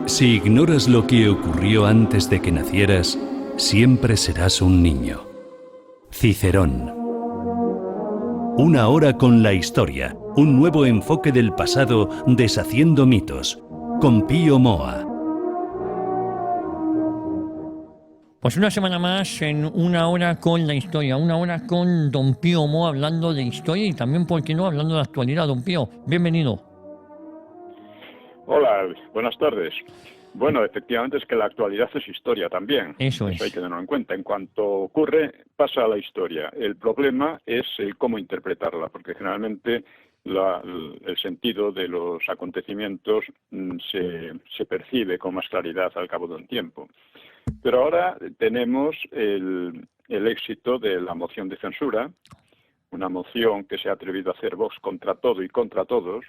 Si ignoras lo que ocurrió antes de que nacieras, siempre serás un niño. Cicerón. Una hora con la historia, un nuevo enfoque del pasado deshaciendo mitos, con Pío Moa. Pues una semana más en Una hora con la historia, una hora con Don Pío Moa hablando de historia y también, ¿por qué no?, hablando de actualidad. Don Pío, bienvenido. Hola, buenas tardes. Bueno, efectivamente es que la actualidad es historia también. Eso Hay es. que tenerlo en cuenta. En cuanto ocurre, pasa a la historia. El problema es el cómo interpretarla, porque generalmente el sentido de los acontecimientos se percibe con más claridad al cabo de un tiempo. Pero ahora tenemos el éxito de la moción de censura, una moción que se ha atrevido a hacer Vox contra todo y contra todos,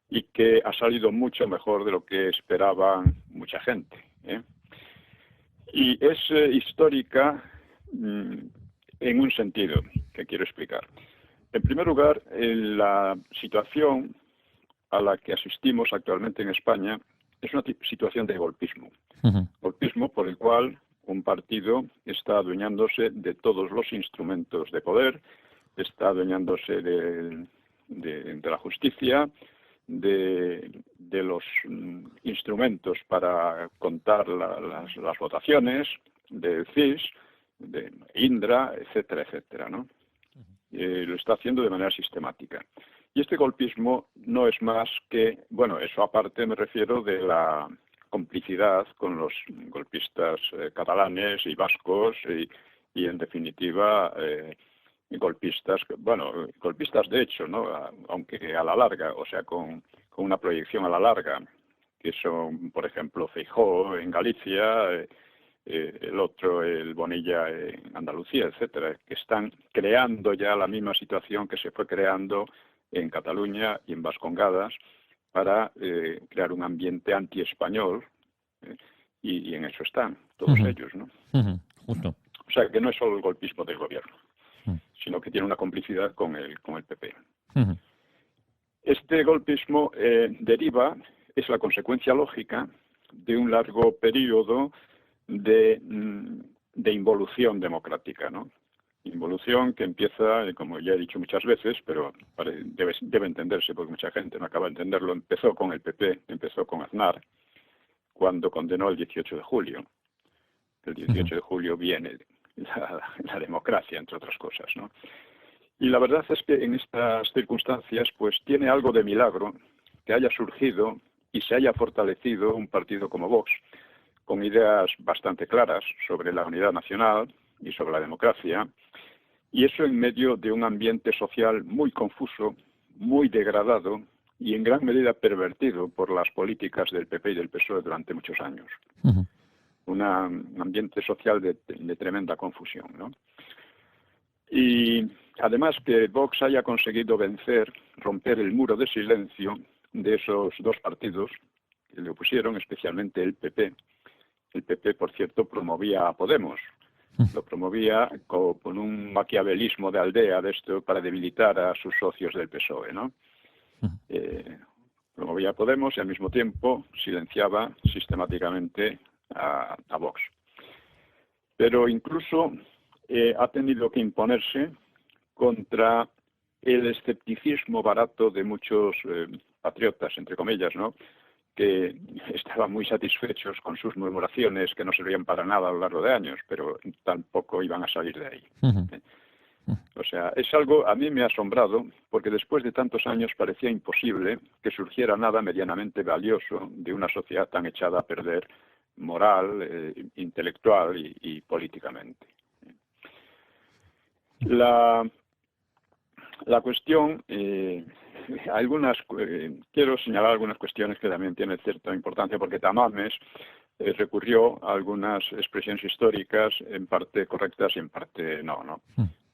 y que ha salido mucho mejor de lo que esperaban mucha gente, ¿eh? Y es histórica en un sentido que quiero explicar. En primer lugar, la situación a la que asistimos actualmente en España es una situación de golpismo. Golpismo por el cual un partido está adueñándose de todos los instrumentos de poder, está adueñándose de la justicia, de los instrumentos para contar las votaciones, del CIS, de Indra, etcétera, etcétera, ¿no? Lo está haciendo de manera sistemática. Y este golpismo no es más que, bueno, eso aparte me refiero de la complicidad con los golpistas catalanes y vascos y en definitiva golpistas, bueno, golpistas de hecho, ¿no? Aunque a la larga, o sea, con una proyección a la larga, que son, por ejemplo, Feijóo en Galicia, el otro, el Bonilla en Andalucía, etcétera, que están creando ya la misma situación que se fue creando en Cataluña y en Vascongadas para crear un ambiente anti-español, y en eso están todos ellos, ¿no? Justo. O sea, que no es solo el golpismo del gobierno, sino que tiene una complicidad con el PP. Este golpismo es la consecuencia lógica de un largo periodo de involución democrática, ¿no? Involución que empieza, como ya he dicho muchas veces, pero debe entenderse porque mucha gente no acaba de entenderlo, empezó con el PP, empezó con Aznar, cuando condenó el 18 de julio. El 18 de julio viene la democracia, entre otras cosas, ¿no? Y la verdad es que en estas circunstancias pues tiene algo de milagro que haya surgido y se haya fortalecido un partido como Vox, con ideas bastante claras sobre la unidad nacional y sobre la democracia, y eso en medio de un ambiente social muy confuso, muy degradado y en gran medida pervertido por las políticas del PP y del PSOE durante muchos años. Un ambiente social de tremenda confusión, ¿no? Y además que Vox haya conseguido romper el muro de silencio de esos dos partidos que le opusieron, especialmente el PP. El PP, por cierto, promovía a Podemos. Lo promovía con un maquiavelismo de aldea de esto para debilitar a sus socios del PSOE, ¿no? Promovía a Podemos y al mismo tiempo silenciaba sistemáticamente a Vox. Pero incluso ha tenido que imponerse contra el escepticismo barato de muchos patriotas, entre comillas, ¿no?, que estaban muy satisfechos con sus murmuraciones que no servían para nada a lo largo de años, pero tampoco iban a salir de ahí. O sea, es algo, a mí me ha asombrado, porque después de tantos años parecía imposible que surgiera nada medianamente valioso de una sociedad tan echada a perder moral, intelectual y políticamente. La cuestión, quiero señalar algunas cuestiones que también tienen cierta importancia, porque Tamames recurrió a algunas expresiones históricas, en parte correctas y en parte no.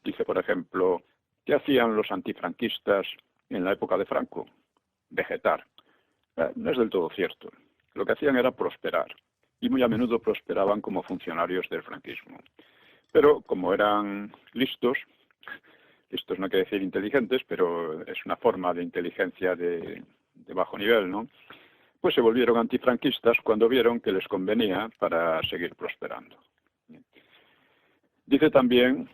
Dice, por ejemplo, ¿qué hacían los antifranquistas en la época de Franco? Vegetar. No es del todo cierto. Lo que hacían era prosperar, y muy a menudo prosperaban como funcionarios del franquismo. Pero como eran listos no quiere decir inteligentes, pero es una forma de inteligencia de bajo nivel, ¿no? pues se volvieron antifranquistas cuando vieron que les convenía para seguir prosperando. Dice también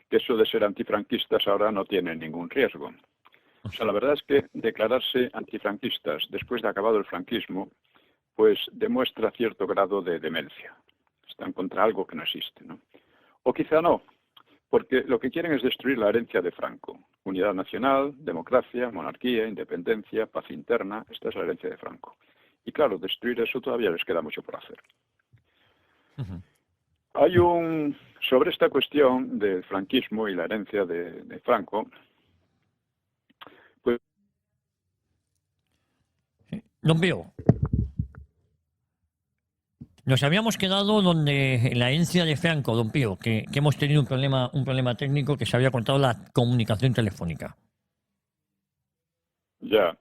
que eso de ser antifranquistas ahora no tiene ningún riesgo. O sea, la verdad es que declararse antifranquistas después de acabado el franquismo, pues demuestra cierto grado de demencia. Están contra algo que no existe, ¿no? O quizá no, porque lo que quieren es destruir la herencia de Franco. Unidad nacional, democracia, monarquía, independencia, paz interna, esta es la herencia de Franco. Y claro, destruir eso todavía les queda mucho por hacer. Hay sobre esta cuestión del franquismo y la herencia de Franco, pues... Don Pío, nos habíamos quedado donde la herencia de Franco, don Pío, que hemos tenido un problema técnico, que se había cortado la comunicación telefónica. Ya.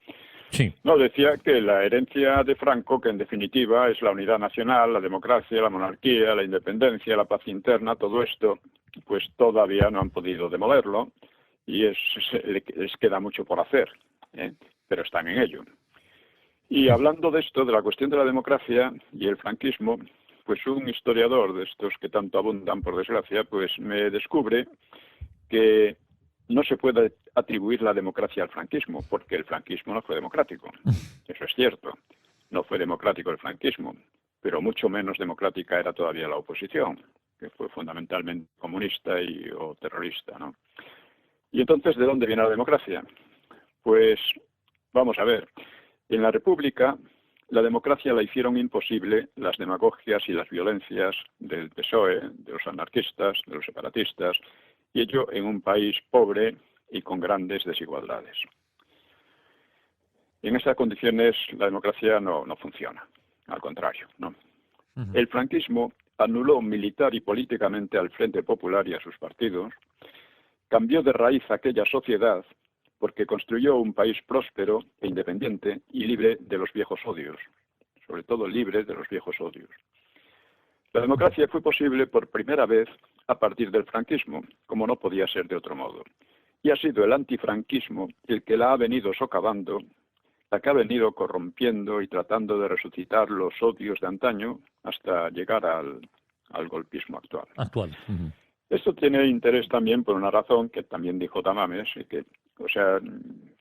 Sí. No, decía que la herencia de Franco, que en definitiva es la unidad nacional, la democracia, la monarquía, la independencia, la paz interna, todo esto, pues todavía no han podido demolerlo y les queda mucho por hacer, ¿eh? Pero están en ello. Y hablando de esto, de la cuestión de la democracia y el franquismo, pues un historiador de estos que tanto abundan, por desgracia, pues me descubre que no se puede atribuir la democracia al franquismo, porque el franquismo no fue democrático. Eso es cierto. No fue democrático el franquismo, pero mucho menos democrática era todavía la oposición, que fue fundamentalmente comunista o terrorista, ¿no? Y entonces, ¿de dónde viene la democracia? Pues, vamos a ver. En la República, la democracia la hicieron imposible las demagogias y las violencias del PSOE, de los anarquistas, de los separatistas, y ello en un país pobre y con grandes desigualdades. En esas condiciones la democracia no funciona, al contrario, ¿no? El franquismo anuló militar y políticamente al Frente Popular y a sus partidos, cambió de raíz aquella sociedad porque construyó un país próspero e independiente y libre de los viejos odios, sobre todo libre de los viejos odios. La democracia fue posible por primera vez a partir del franquismo, como no podía ser de otro modo. Y ha sido el antifranquismo el que la ha venido socavando, la que ha venido corrompiendo y tratando de resucitar los odios de antaño hasta llegar al golpismo actual. Esto tiene interés también por una razón que también dijo Tamames,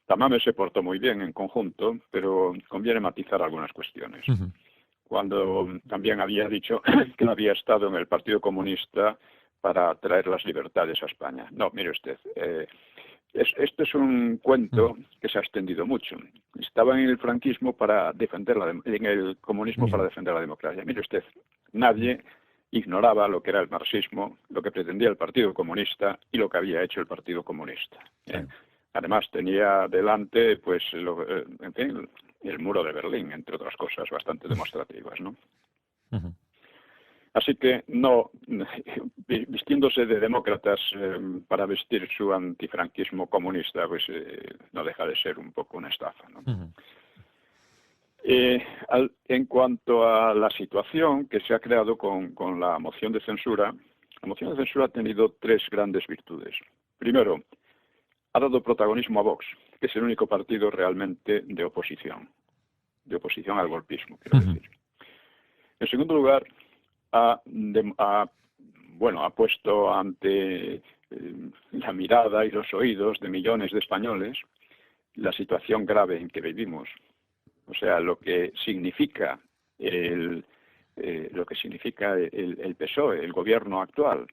Tamames se portó muy bien en conjunto, pero conviene matizar algunas cuestiones. Cuando también había dicho que no había estado en el Partido Comunista para traer las libertades a España. No, mire usted, esto es un cuento que se ha extendido mucho. Estaba en el franquismo para defender en el comunismo para defender la democracia. Mire usted, nadie ignoraba lo que era el marxismo, lo que pretendía el Partido Comunista y lo que había hecho el Partido Comunista. Además tenía delante, pues, en fin, el muro de Berlín, entre otras cosas bastante demostrativas, ¿no? Así que no, vistiéndose de demócratas para vestir su antifranquismo comunista, pues no deja de ser un poco una estafa, ¿no? En cuanto a la situación que se ha creado con la moción de censura, la moción de censura ha tenido tres grandes virtudes. Primero, ha dado protagonismo a Vox, que es el único partido realmente de oposición al golpismo, quiero decir. En segundo lugar, ha puesto ante la mirada y los oídos de millones de españoles la situación grave en que vivimos. O sea, lo que significa el PSOE, el gobierno actual,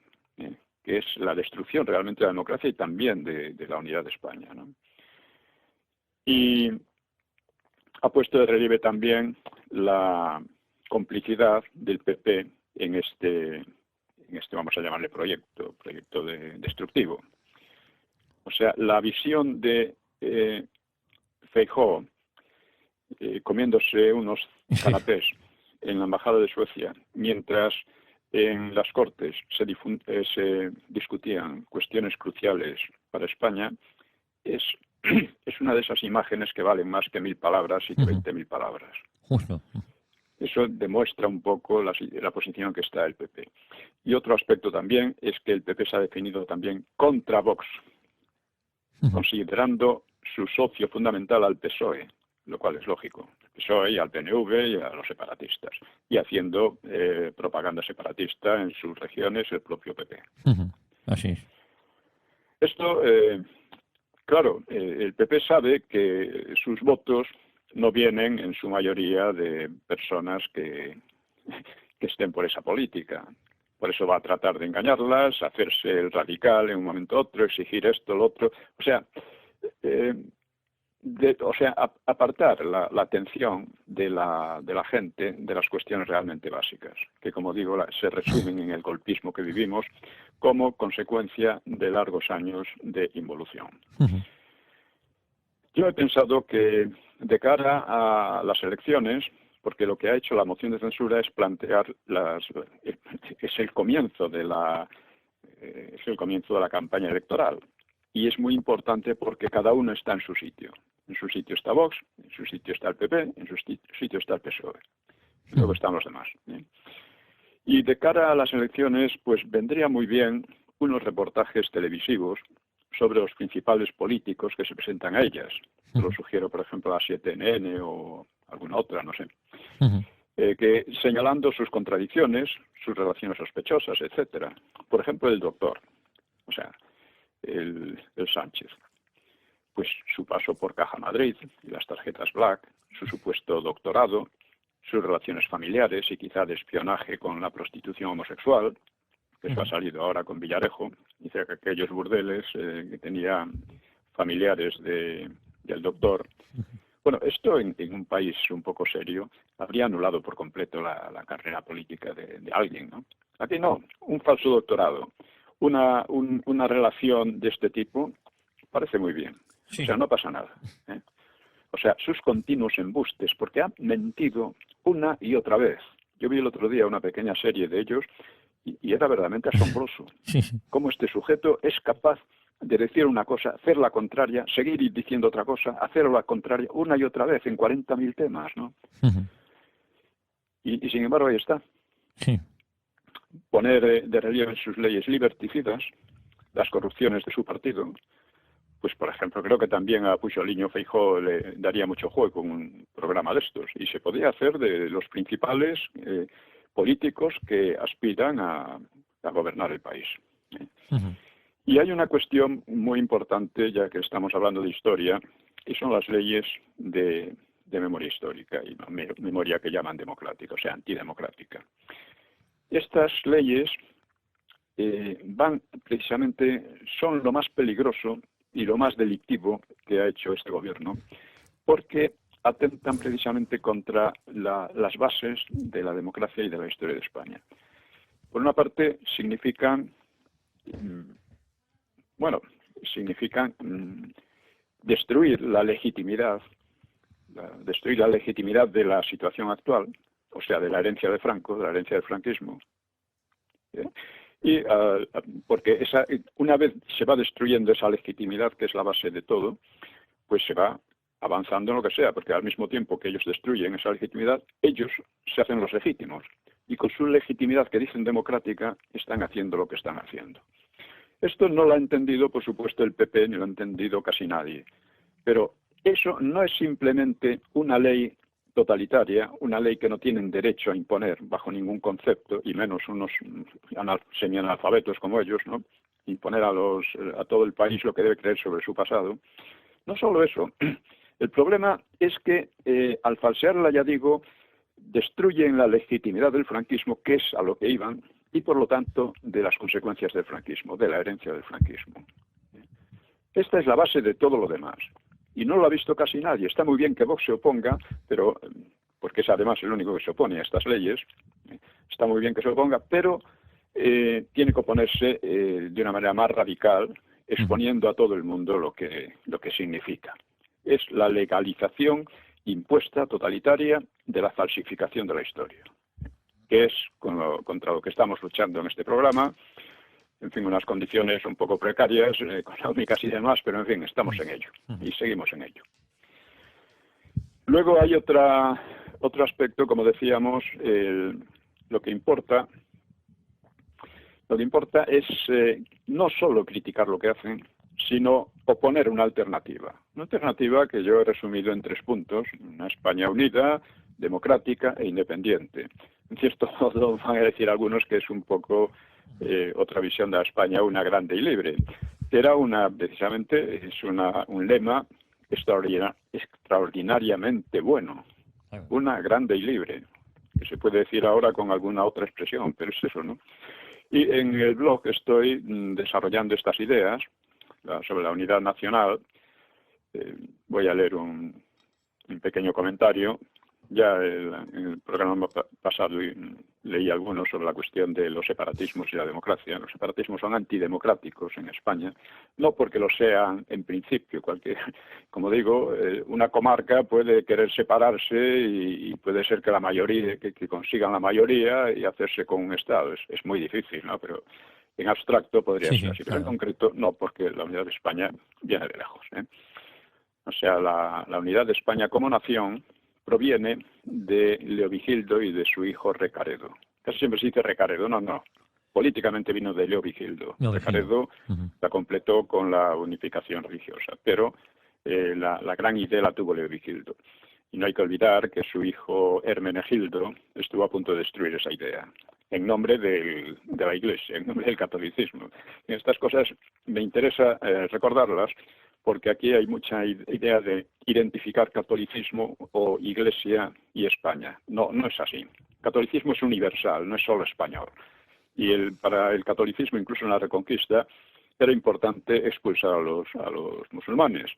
que es la destrucción realmente de la democracia y también de la unidad de España, ¿no? Y ha puesto de relieve también la complicidad del PP en este vamos a llamarle proyecto destructivo. O sea, la visión de Feijóo comiéndose unos canapés en la embajada de Suecia, mientras en las Cortes se discutían cuestiones cruciales para España, es una de esas imágenes que valen más que 1000 palabras y que 20.000 palabras. Justo. Eso demuestra un poco la posición que está el PP. Y otro aspecto también es que el PP se ha definido también contra Vox, considerando su socio fundamental al PSOE, lo cual es lógico. El PSOE y al PNV y a los separatistas, y haciendo propaganda separatista en sus regiones el propio PP. Así es. Esto, claro, el PP sabe que sus votos no vienen en su mayoría de personas que estén por esa política. Por eso va a tratar de engañarlas, hacerse el radical en un momento u otro, exigir esto, lo otro. O sea, apartar la atención de la gente de las cuestiones realmente básicas, que como digo, se resumen en el golpismo que vivimos como consecuencia de largos años de involución. Yo he pensado que de cara a las elecciones, porque lo que ha hecho la moción de censura es plantear es el comienzo de la campaña electoral, y es muy importante porque cada uno está en su sitio. En su sitio está Vox, en su sitio está el PP, en su sitio está el PSOE. Luego están los demás. Y de cara a las elecciones, pues vendría muy bien unos reportajes televisivos sobre los principales políticos que se presentan a ellas. Lo sugiero, por ejemplo, a 7NN o alguna otra, no sé. Que señalando sus contradicciones, sus relaciones sospechosas, etcétera. Por ejemplo, el doctor, o sea, el Sánchez. Pues su paso por Caja Madrid y las tarjetas Black, su supuesto doctorado, sus relaciones familiares y quizá de espionaje con la prostitución homosexual, que eso ha salido ahora con Villarejo, dice que aquellos burdeles que tenía familiares del doctor. Bueno, esto en un país un poco serio habría anulado por completo la carrera política de alguien, ¿no? Aquí no, un falso doctorado, una relación de este tipo, parece muy bien. Sí. O sea, no pasa nada. O sea, sus continuos embustes, porque ha mentido una y otra vez. Yo vi el otro día una pequeña serie de ellos y era verdaderamente asombroso. Cómo este sujeto es capaz de decir una cosa, hacer la contraria, seguir diciendo otra cosa, hacer la contraria una y otra vez en 40.000 temas, ¿no? Y sin embargo ahí está. Sí. Poner de relieve sus leyes liberticidas, las corrupciones de su partido. Pues, por ejemplo, creo que también a Puigdemont Feijóo le daría mucho juego con un programa de estos. Y se podría hacer de los principales políticos que aspiran a gobernar el país. Y hay una cuestión muy importante, ya que estamos hablando de historia, y son las leyes de memoria histórica y memoria que llaman democrática, o sea, antidemocrática. Estas leyes son lo más peligroso y lo más delictivo que ha hecho este gobierno, porque atentan precisamente contra las bases de la democracia y de la historia de España. Por una parte, significan destruir la legitimidad de la situación actual, o sea, de la herencia de Franco, de la herencia del franquismo. Y porque una vez se va destruyendo esa legitimidad, que es la base de todo, pues se va avanzando en lo que sea, porque al mismo tiempo que ellos destruyen esa legitimidad, ellos se hacen los legítimos. Y con su legitimidad, que dicen democrática, están haciendo lo que están haciendo. Esto no lo ha entendido, por supuesto, el PP, ni lo ha entendido casi nadie. Pero eso no es simplemente una ley totalitaria, una ley que no tienen derecho a imponer bajo ningún concepto, y menos unos semianalfabetos como ellos, ¿no? Imponer a todo el país lo que debe creer sobre su pasado. No solo eso, el problema es que al falsearla, ya digo, destruyen la legitimidad del franquismo, que es a lo que iban, y por lo tanto de las consecuencias del franquismo, de la herencia del franquismo. Esta es la base de todo lo demás. Y no lo ha visto casi nadie. Está muy bien que Vox se oponga, pero porque es además el único que se opone a estas leyes. Está muy bien que se oponga, pero tiene que oponerse de una manera más radical, exponiendo a todo el mundo lo que significa. Es la legalización impuesta, totalitaria, de la falsificación de la historia, que es contra lo que estamos luchando en este programa. En fin, unas condiciones un poco precarias, económicas y demás, pero en fin, estamos en ello y seguimos en ello. Luego hay otro aspecto, como decíamos, lo que importa es no solo criticar lo que hacen, sino oponer una alternativa. Una alternativa que yo he resumido en 3 puntos: una España unida, democrática e independiente. En cierto modo van a decir algunos que es un poco otra visión de la España una, grande y libre. Era precisamente es un lema extraordinariamente bueno, una grande y libre, que se puede decir ahora con alguna otra expresión, pero es eso, ¿no? Y en el blog estoy desarrollando estas ideas sobre la unidad nacional. Voy a leer un pequeño comentario. Ya en el programa pasado leí algunos sobre la cuestión de los separatismos y la democracia. Los separatismos son antidemocráticos en España, no porque lo sean en principio. Como digo, una comarca puede querer separarse y puede ser que la mayoría, que consigan la mayoría y hacerse con un Estado. Es muy difícil, ¿no? Pero en abstracto podría ser así, pero en concreto no, porque la unidad de España viene de lejos, ¿eh? O sea, la unidad de España como nación proviene de Leovigildo y de su hijo Recaredo. Casi siempre se dice Recaredo, no. Políticamente vino de Leovigildo. Recaredo la completó con la unificación religiosa, pero la gran idea la tuvo Leovigildo. Y no hay que olvidar que su hijo Hermenegildo estuvo a punto de destruir esa idea, en nombre de la Iglesia, en nombre del catolicismo. Y estas cosas me interesa recordarlas, porque aquí hay mucha idea de identificar catolicismo o Iglesia y España. No es así. Catolicismo es universal, no es solo español. Y para el catolicismo, incluso en la Reconquista, era importante expulsar a los musulmanes,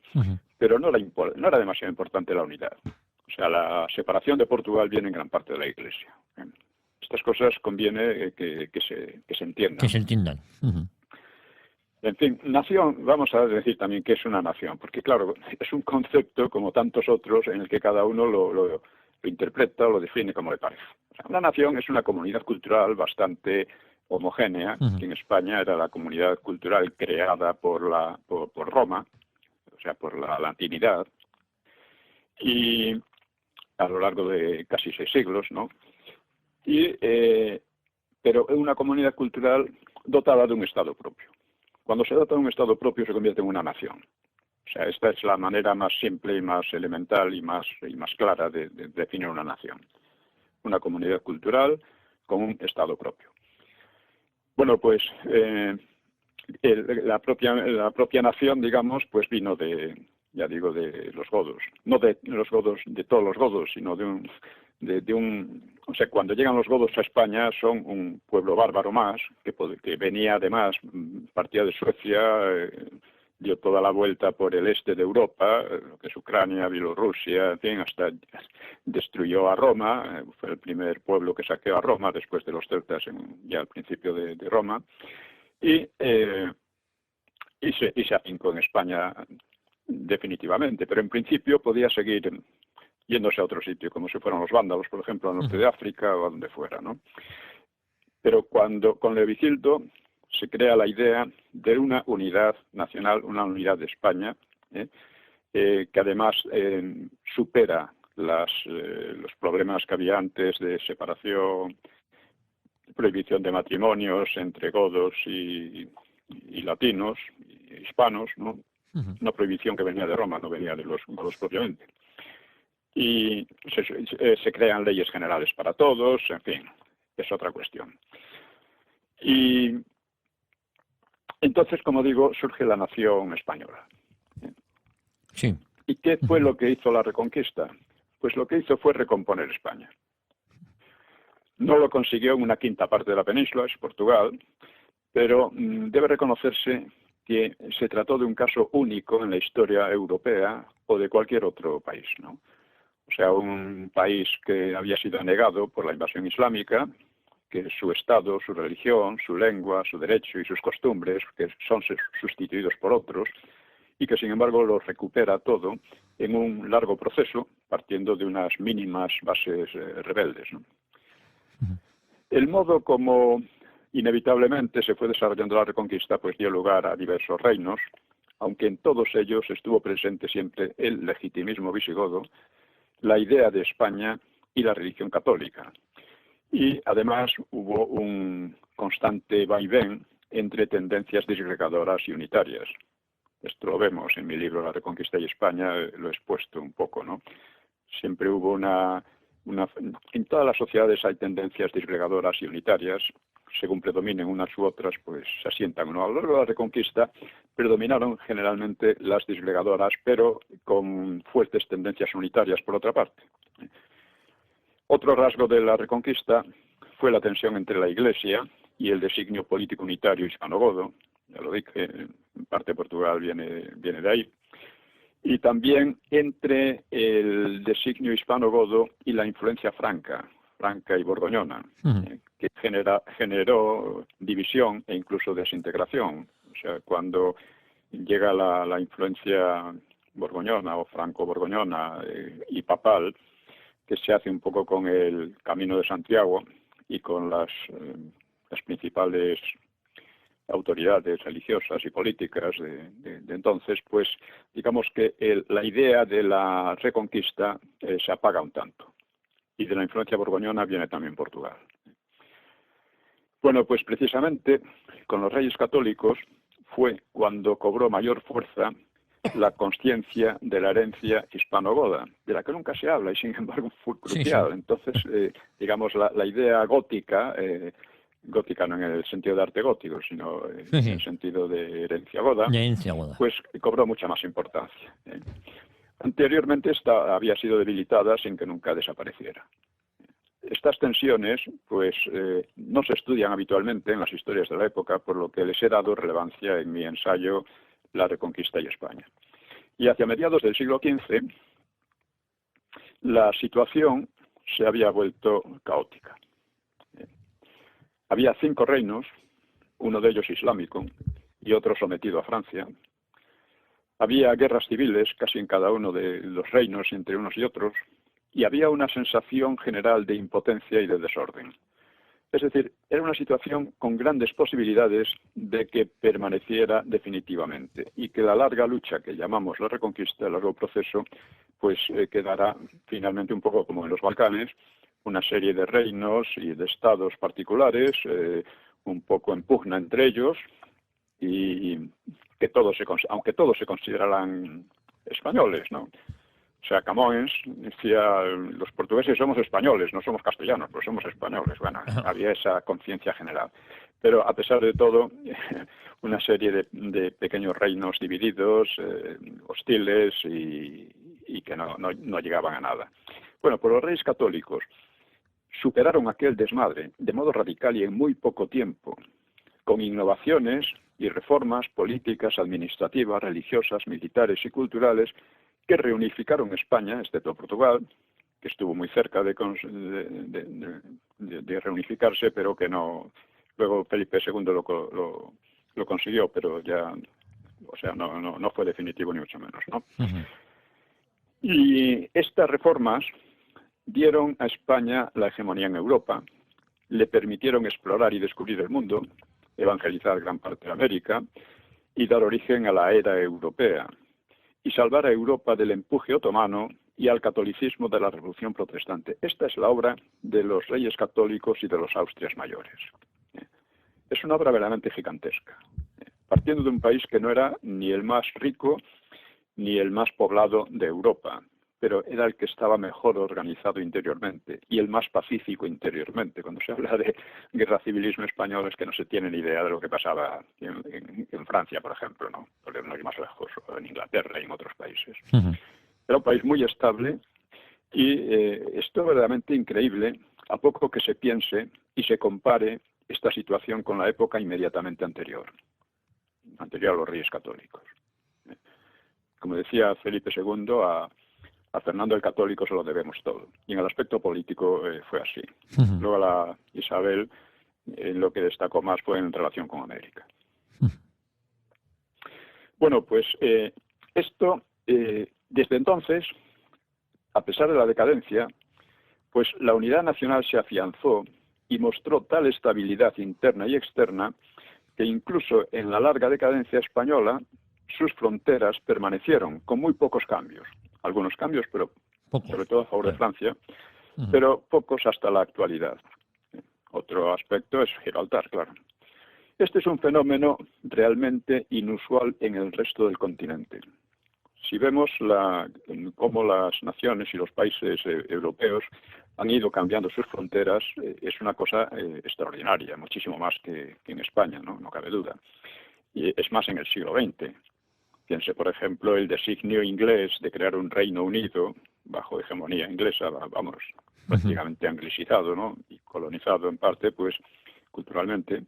pero no era demasiado importante la unidad. O sea, la separación de Portugal viene en gran parte de la Iglesia. Estas cosas conviene que se entiendan. Que se entiendan. En fin, nación, vamos a decir también qué es una nación, porque claro, es un concepto como tantos otros en el que cada uno lo interpreta o lo define como le parece. O sea, una nación es una comunidad cultural bastante homogénea, que en España era la comunidad cultural creada por Roma, o sea, por la latinidad, y a lo largo de casi 6 siglos, ¿no? Pero es una comunidad cultural dotada de un Estado propio. Cuando se dota de un Estado propio se convierte en una nación. O sea, esta es la manera más simple y más elemental y más clara de definir una nación. Una comunidad cultural con un Estado propio. Bueno, pues la propia nación, digamos, pues vino de los godos. No de los godos, de todos los godos, sino o sea, cuando llegan los godos a España son un pueblo bárbaro más, que venía además, partía de Suecia, dio toda la vuelta por el este de Europa, lo que es Ucrania, Bielorrusia, en fin, hasta destruyó a Roma, fue el primer pueblo que saqueó a Roma después de los celtas ya al principio de Roma, y se afincó en España definitivamente, pero en principio podía seguir yéndose a otro sitio, como si fueran los vándalos, por ejemplo, al norte de África o a donde fuera, ¿no? Pero con Leovigildo se crea la idea de una unidad nacional, una unidad de España, que además supera los problemas que había antes de separación, prohibición de matrimonios entre godos y latinos, y hispanos, ¿no? Una prohibición que venía de Roma, no venía de los godos propiamente. Y se crean leyes generales para todos, en fin, es otra cuestión. Y entonces, como digo, surge la nación española. Sí. ¿Y qué fue lo que hizo la Reconquista? Pues lo que hizo fue recomponer España. No lo consiguió en una quinta parte de la península, es Portugal, pero debe reconocerse que se trató de un caso único en la historia europea o de cualquier otro país, ¿no? O sea, un país que había sido negado por la invasión islámica, que su Estado, su religión, su lengua, su derecho y sus costumbres, que son sustituidos por otros, y que sin embargo lo recupera todo en un largo proceso, partiendo de unas mínimas bases rebeldes, ¿no? El modo como inevitablemente se fue desarrollando la Reconquista pues dio lugar a diversos reinos, aunque en todos ellos estuvo presente siempre el legitimismo visigodo, la idea de España y la religión católica. Y además hubo un constante vaivén entre tendencias disgregadoras y unitarias. Esto lo vemos en mi libro La Reconquista y España, lo he expuesto un poco, ¿no? Siempre hubo en todas las sociedades hay tendencias disgregadoras y unitarias. Según predominen unas u otras, pues se asientan, ¿no? A lo largo de la Reconquista predominaron generalmente las disgregadoras, pero con fuertes tendencias unitarias por otra parte. Otro rasgo de la Reconquista fue la tensión entre la Iglesia y el designio político unitario hispano-godo. Ya lo dije, en parte Portugal viene de ahí. Y también entre el designio hispano-godo y la influencia franca y borgoñona, que generó división e incluso desintegración. O sea, cuando llega la influencia borgoñona o franco-borgoñona y papal, que se hace un poco con el Camino de Santiago y con las principales autoridades religiosas y políticas de entonces, pues digamos que la idea de la Reconquista se apaga un tanto. Y de la influencia borgoñona viene también Portugal. Bueno, pues precisamente con los reyes católicos fue cuando cobró mayor fuerza la conciencia de la herencia hispano-goda, de la que nunca se habla y sin embargo fue crucial. Sí. Entonces, digamos, la idea gótica, gótica no en el sentido de arte gótico, sino en el sentido de herencia goda, pues cobró mucha más importancia. Anteriormente esta había sido debilitada sin que nunca desapareciera. Estas tensiones pues no se estudian habitualmente en las historias de la época, por lo que les he dado relevancia en mi ensayo La Reconquista y España. Y hacia mediados del siglo XV la situación se había vuelto caótica. Había 5 reinos, uno de ellos islámico y otro sometido a Francia. Había guerras civiles casi en cada uno de los reinos entre unos y otros, y había una sensación general de impotencia y de desorden. Es decir, era una situación con grandes posibilidades de que permaneciera definitivamente y que la larga lucha que llamamos la Reconquista, el largo proceso, pues quedará finalmente un poco como en los Balcanes, una serie de reinos y de estados particulares, un poco en pugna entre ellos, y que aunque todos se consideraran españoles, ¿no? O sea, Camões decía, los portugueses somos españoles, no somos castellanos, pero somos españoles. Bueno, había esa conciencia general. Pero a pesar de todo, una serie de pequeños reinos divididos, hostiles y que no llegaban a nada. Bueno, pues los reyes católicos superaron aquel desmadre de modo radical y en muy poco tiempo, con innovaciones y reformas políticas, administrativas, religiosas, militares y culturales que reunificaron España, excepto Portugal, que estuvo muy cerca de reunificarse, pero que no. Luego Felipe II lo consiguió, pero ya, o sea, no fue definitivo ni mucho menos, ¿no? Uh-huh. Y estas reformas dieron a España la hegemonía en Europa, le permitieron explorar y descubrir el mundo, evangelizar gran parte de América y dar origen a la era europea, y salvar a Europa del empuje otomano y al catolicismo de la Revolución Protestante. Esta es la obra de los reyes católicos y de los Austrias mayores. Es una obra verdaderamente gigantesca, partiendo de un país que no era ni el más rico ni el más poblado de Europa, pero era el que estaba mejor organizado interiormente y el más pacífico interiormente. Cuando se habla de guerra civilismo español es que no se tiene ni idea de lo que pasaba en Francia, por ejemplo, ¿no? Por no ir más lejos, o en Inglaterra y en otros países. Uh-huh. Era un país muy estable y esto es verdaderamente increíble a poco que se piense y se compare esta situación con la época inmediatamente anterior a los reyes católicos. Como decía Felipe II, a Fernando el Católico se lo debemos todo. Y en el aspecto político fue así. Uh-huh. Luego a Isabel, lo que destacó más fue en relación con América. Uh-huh. Bueno, pues esto, desde entonces, a pesar de la decadencia, pues la unidad nacional se afianzó y mostró tal estabilidad interna y externa que incluso en la larga decadencia española, sus fronteras permanecieron con muy pocos cambios. Algunos cambios, pero pocos, sobre todo a favor de Francia, uh-huh. Pero pocos hasta la actualidad. Otro aspecto es Gibraltar, claro. Este es un fenómeno realmente inusual en el resto del continente. Si vemos cómo las naciones y los países europeos han ido cambiando sus fronteras, es una cosa extraordinaria, muchísimo más que en España, no cabe duda. Y es más en el siglo XX. Piense, por ejemplo, el designio inglés de crear un Reino Unido bajo hegemonía inglesa, vamos, prácticamente anglicizado, ¿no? Y colonizado en parte, pues, culturalmente,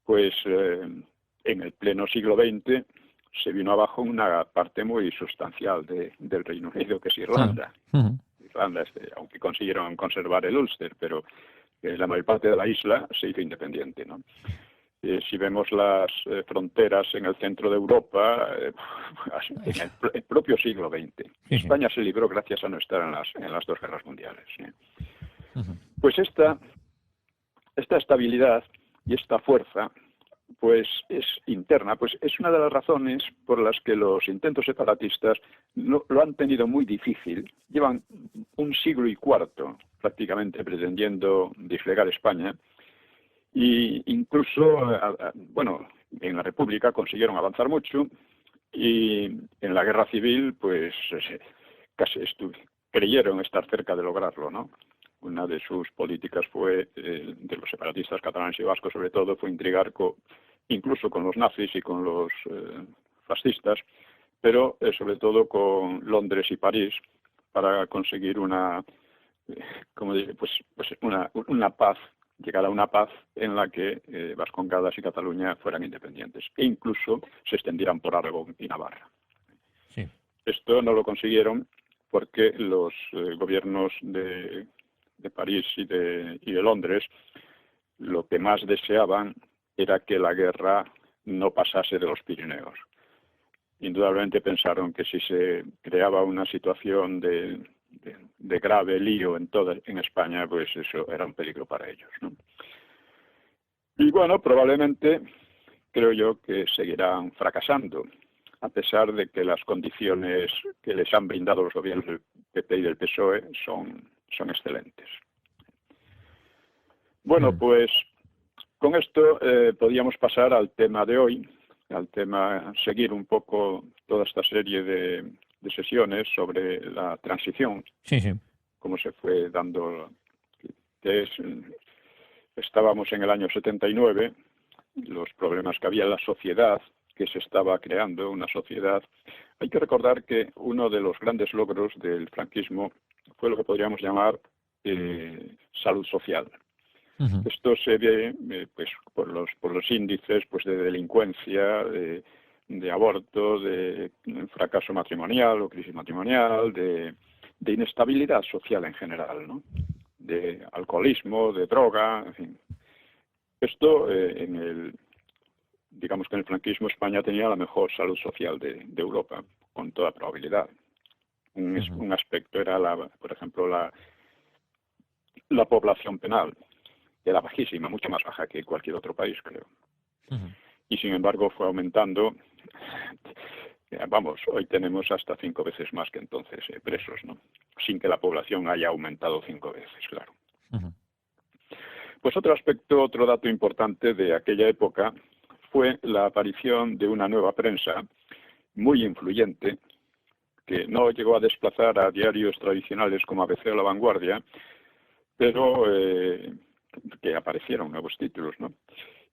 pues en el pleno siglo XX se vino abajo una parte muy sustancial del Reino Unido, que es Irlanda. Irlanda, aunque consiguieron conservar el Ulster, pero la mayor parte de la isla se hizo independiente, ¿no? Si vemos las fronteras en el centro de Europa, en el propio siglo XX. España se libró gracias a no estar en las dos guerras mundiales. Pues esta estabilidad y esta fuerza pues es interna, pues es una de las razones por las que los intentos separatistas lo han tenido muy difícil. Llevan un siglo y cuarto prácticamente pretendiendo disgregar España, y incluso, bueno, en la República consiguieron avanzar mucho, y en la Guerra Civil pues casi creyeron estar cerca de lograrlo, ¿no? Una de sus políticas fue, de los separatistas catalanes y vascos sobre todo, fue intrigar incluso con los nazis y con los fascistas, pero sobre todo con Londres y París, para conseguir una paz, llegar a una paz en la que Vascongadas y Cataluña fueran independientes, e incluso se extendieran por Aragón y Navarra. Sí. Esto no lo consiguieron porque los gobiernos de París y de Londres lo que más deseaban era que la guerra no pasase de los Pirineos. Indudablemente pensaron que si se creaba una situación de grave lío en España, pues eso era un peligro para ellos, ¿no? Y bueno, probablemente creo yo que seguirán fracasando, a pesar de que las condiciones que les han brindado los gobiernos del PP y del PSOE son excelentes. Bueno, pues con esto podríamos pasar al tema de hoy, seguir un poco toda esta serie de sesiones sobre la transición, cómo se fue dando, estábamos en el año 79, los problemas que había en la sociedad, que se estaba creando, una sociedad. Hay que recordar que uno de los grandes logros del franquismo fue lo que podríamos llamar salud social. Esto se ve pues por los índices pues de delincuencia, de aborto, de fracaso matrimonial o crisis matrimonial, de inestabilidad social en general, ¿no? De alcoholismo, de droga, en fin. Esto digamos que en el franquismo España tenía la mejor salud social de Europa, con toda probabilidad. Un aspecto era, por ejemplo, la población penal, que era bajísima, mucho más baja que cualquier otro país, creo. Y sin embargo fue aumentando. Vamos, hoy tenemos hasta 5 veces más que entonces presos, ¿no? Sin que la población haya aumentado 5 veces, claro. Pues otro dato importante de aquella época fue la aparición de una nueva prensa muy influyente, que no llegó a desplazar a diarios tradicionales como ABC o La Vanguardia, pero que aparecieron nuevos títulos, ¿no?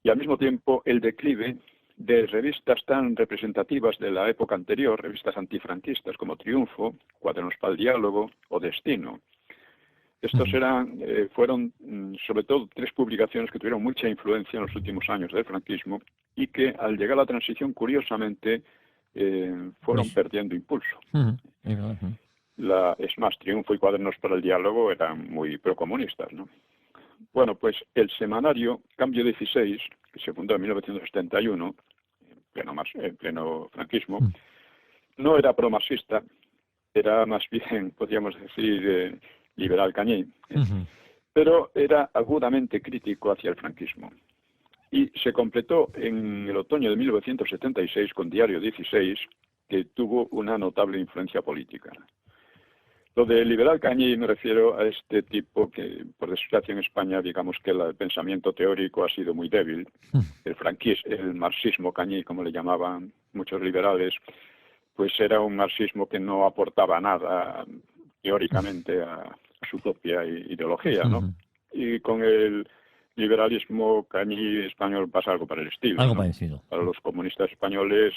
Y al mismo tiempo el declive de revistas tan representativas de la época anterior, revistas antifranquistas como Triunfo, Cuadernos para el Diálogo o Destino. Estos fueron sobre todo 3 publicaciones que tuvieron mucha influencia en los últimos años del franquismo y que al llegar a la transición, curiosamente, fueron perdiendo impulso. Es más, Triunfo y Cuadernos para el Diálogo eran muy procomunistas, ¿no? Bueno, pues el semanario Cambio 16, que se fundó en 1971, en pleno franquismo, no era promarxista, era más bien, podríamos decir, liberal cañí, pero era agudamente crítico hacia el franquismo. Y se completó en el otoño de 1976 con Diario 16, que tuvo una notable influencia política. Lo de liberal cañí me refiero a este tipo que, por desgracia en España, digamos que el pensamiento teórico ha sido muy débil. El marxismo cañí, como le llamaban muchos liberales, pues era un marxismo que no aportaba nada teóricamente a su propia ideología, ¿no? Y con el liberalismo cañí español pasa algo para el estilo, Algo ¿no? parecido. Para los comunistas españoles,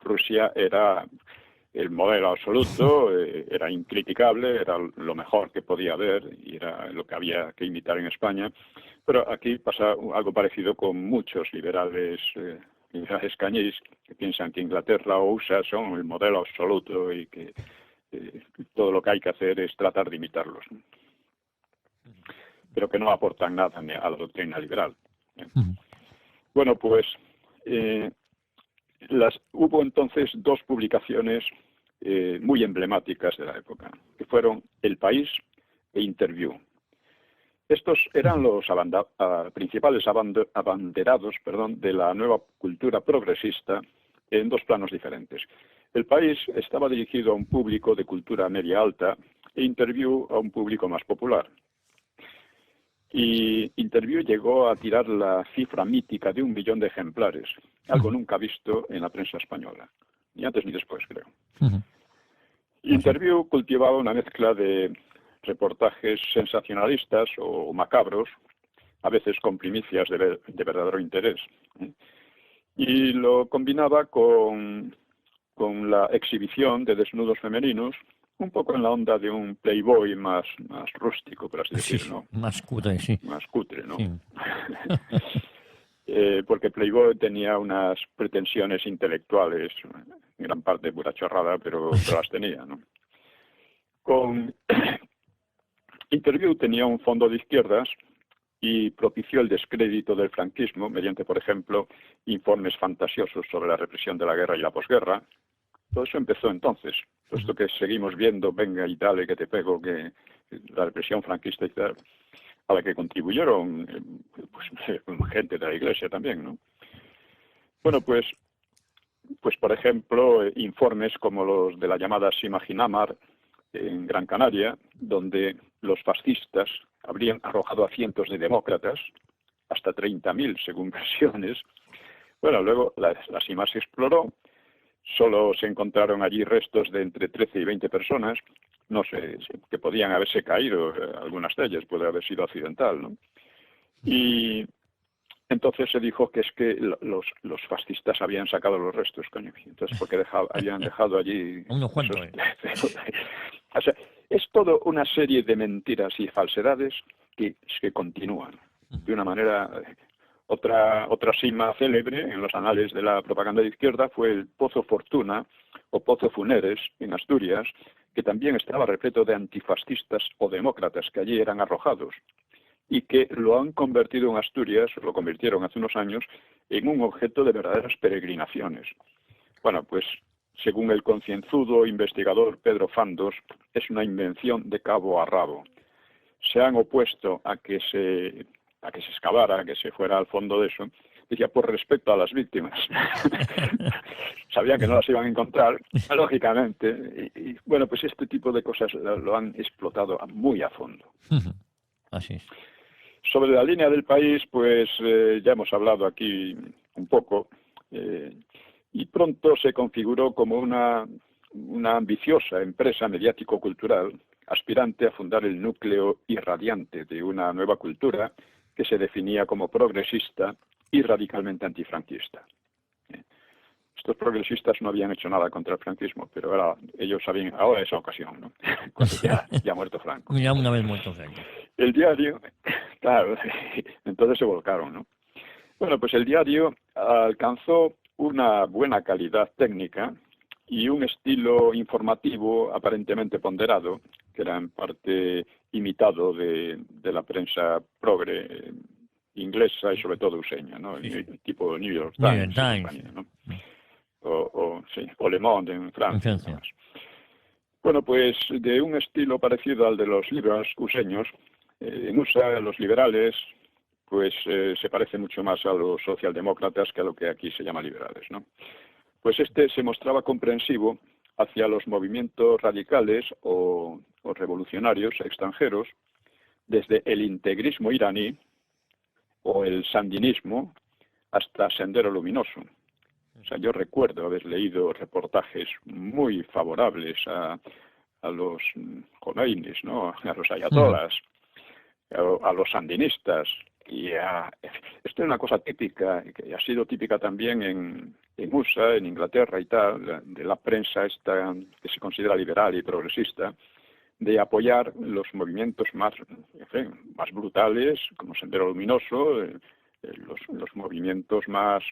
Rusia era el modelo absoluto, era incriticable, era lo mejor que podía haber y era lo que había que imitar en España. Pero aquí pasa algo parecido con muchos liberales cañís que piensan que Inglaterra o USA son el modelo absoluto y que todo lo que hay que hacer es tratar de imitarlos, ¿no? Pero que no aportan nada a la doctrina liberal. Bueno, pues hubo entonces dos publicaciones muy emblemáticas de la época, que fueron El País e Interview. Estos eran los principales abanderados de la nueva cultura progresista en dos planos diferentes. El País estaba dirigido a un público de cultura media-alta e Interview a un público más popular. Y Interview llegó a tirar la cifra mítica de 1 millón de ejemplares, algo nunca visto en la prensa española, ni antes ni después, creo. Interview cultivaba una mezcla de reportajes sensacionalistas o macabros, a veces con primicias de verdadero interés, y lo combinaba con la exhibición de desnudos femeninos, un poco en la onda de un Playboy más rústico, por así decirlo, ¿no? Más cutre, sí. Más cutre, ¿no? Sí. Porque Playboy tenía unas pretensiones intelectuales, en gran parte pura chorrada, pero las tenía, ¿no? Con Interview tenía un fondo de izquierdas y propició el descrédito del franquismo mediante, por ejemplo, informes fantasiosos sobre la represión de la guerra y la posguerra. Todo eso empezó entonces. Todo esto que seguimos viendo, venga y dale, que te pego, que la represión franquista y tal, a la que contribuyeron gente de la Iglesia también, ¿no? Bueno, pues por ejemplo, informes como los de la llamada Simaginamar en Gran Canaria, donde los fascistas habrían arrojado a cientos de demócratas, hasta 30.000 según versiones. Bueno, luego la Sima se exploró, solo se encontraron allí restos de entre 13 y 20 personas, no sé, que podían haberse caído, algunas de ellas, puede haber sido accidental, ¿no? Y entonces se dijo que es que los fascistas habían sacado los restos, coño. Entonces, porque habían dejado allí... Unos cuantos. O sea, es todo una serie de mentiras y falsedades que continúan. De una manera... Otra cima célebre en los anales de la propaganda de izquierda fue el Pozo Fortuna o Pozo Funeres en Asturias, que también estaba repleto de antifascistas o demócratas que allí eran arrojados y que lo han convertido en Asturias, lo convirtieron hace unos años, en un objeto de verdaderas peregrinaciones. Bueno, pues según el concienzudo investigador Pedro Fandos, es una invención de cabo a rabo. Se han opuesto a que se excavara, a que se fuera al fondo de eso, decía, por respeto a las víctimas. Sabían que no las iban a encontrar, lógicamente. Y bueno, pues este tipo de cosas lo han explotado muy a fondo. Así es. Sobre la línea del País, pues ya hemos hablado aquí un poco, y pronto se configuró como una ambiciosa empresa mediático-cultural aspirante a fundar el núcleo irradiante de una nueva cultura que se definía como progresista y radicalmente antifranquista. Estos progresistas no habían hecho nada contra el franquismo, pero ellos sabían, ahora esa ocasión, ¿no? Cuando ya ha muerto Franco. Ya una vez muerto Franco. El diario, claro, entonces se volcaron, ¿no? Bueno, pues el diario alcanzó una buena calidad técnica y un estilo informativo aparentemente ponderado, que era en parte imitado de la prensa progre inglesa y sobre todo useña, ¿no? Sí. Tipo New York Times, New York Times. en España, ¿no? O Le Monde en Francia. Bueno, pues de un estilo parecido al de los liberals useños, en USA los liberales pues se parece mucho más a los socialdemócratas que a lo que aquí se llama liberales, ¿no? Pues se mostraba comprensivo hacia los movimientos radicales o o revolucionarios extranjeros, desde el integrismo iraní o el sandinismo hasta Sendero Luminoso. O sea, yo recuerdo haber leído reportajes muy favorables a los Khomeinis, ¿no? A los ayatolás, a los sandinistas. Y esto es una cosa típica, que ha sido típica también en USA, en Inglaterra y tal, de la prensa esta que se considera liberal y progresista, de apoyar los movimientos más brutales, como Sendero Luminoso, los movimientos más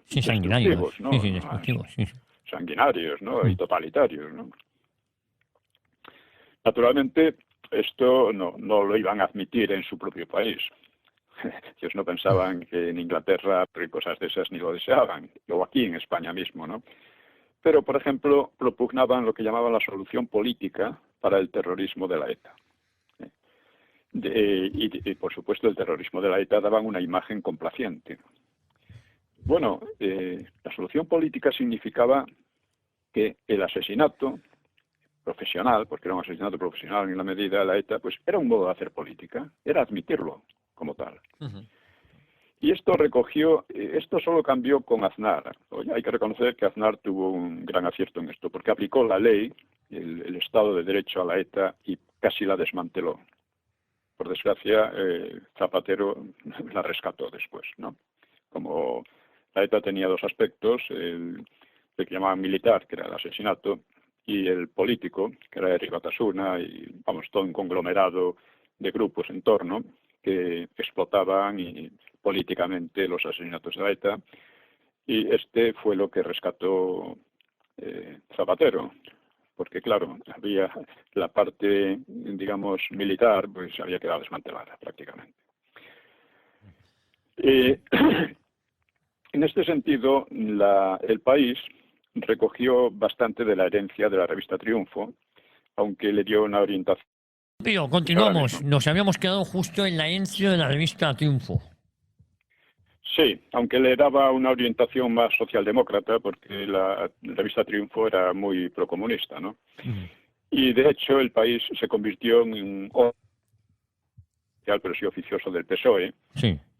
sanguinarios, ¿no? Sanguinarios, ¿no? Y totalitarios, ¿no? Naturalmente, esto no lo iban a admitir en su propio país. Ellos no pensaban que en Inglaterra cosas de esas ni lo deseaban, o aquí en España mismo, ¿no? Pero, por ejemplo, propugnaban lo que llamaban la solución política para el terrorismo de la ETA. Y, por supuesto, el terrorismo de la ETA daban una imagen complaciente. Bueno, la solución política significaba que el asesinato profesional, porque era un asesinato profesional en la medida de la ETA, pues era un modo de hacer política, era admitirlo como tal. Y esto esto solo cambió con Aznar. Oye, hay que reconocer que Aznar tuvo un gran acierto en esto, porque aplicó la ley, el Estado de Derecho a la ETA y casi la desmanteló. Por desgracia, Zapatero la rescató después, ¿no? Como la ETA tenía dos aspectos, el que llamaban militar, que era el asesinato, y el político, que era Eric Batasuna, y vamos, todo un conglomerado de grupos en torno que explotaban políticamente los asesinatos de la ETA, y este fue lo que rescató Zapatero, porque claro, había la parte, digamos, militar, pues había quedado desmantelada prácticamente. En este sentido, el país recogió bastante de la herencia de la revista Triunfo, aunque le dio una orientación. Pero continuamos, nos habíamos quedado justo en la herencia de la revista Triunfo. Sí, aunque le daba una orientación más socialdemócrata, porque la revista Triunfo era muy procomunista, ¿no? Y de hecho el país se convirtió en un pero sí oficioso del PSOE,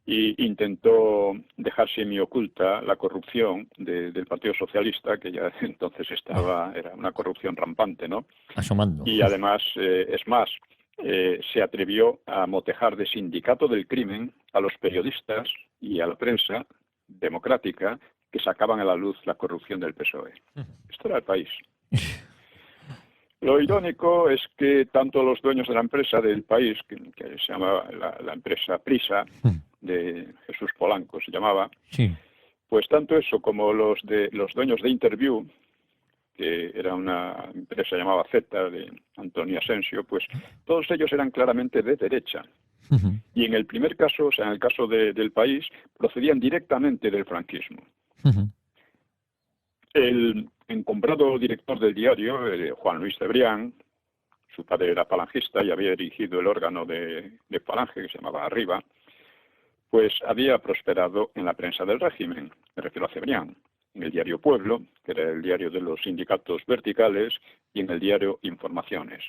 y intentó dejar semioculta la corrupción del Partido Socialista, que ya entonces era una corrupción rampante, ¿no? Asomando. Y además, se atrevió a motejar de sindicato del crimen a los periodistas y a la prensa democrática que sacaban a la luz la corrupción del PSOE. Esto era el país. Lo irónico es que tanto los dueños de la empresa del país, que se llama la empresa Prisa, de Jesús Polanco se llamaba, pues tanto eso como los dueños de Interview, que era una empresa llamada Z, de Antonio Asensio, pues todos ellos eran claramente de derecha. Y en el primer caso, o sea, en el caso del país, procedían directamente del franquismo. El encumbrado director del diario, Juan Luis Cebrián, su padre era falangista y había dirigido el órgano de Falange, que se llamaba Arriba, pues había prosperado en la prensa del régimen, me refiero a Cebrián, en el diario Pueblo, que era el diario de los sindicatos verticales, y en el diario Informaciones.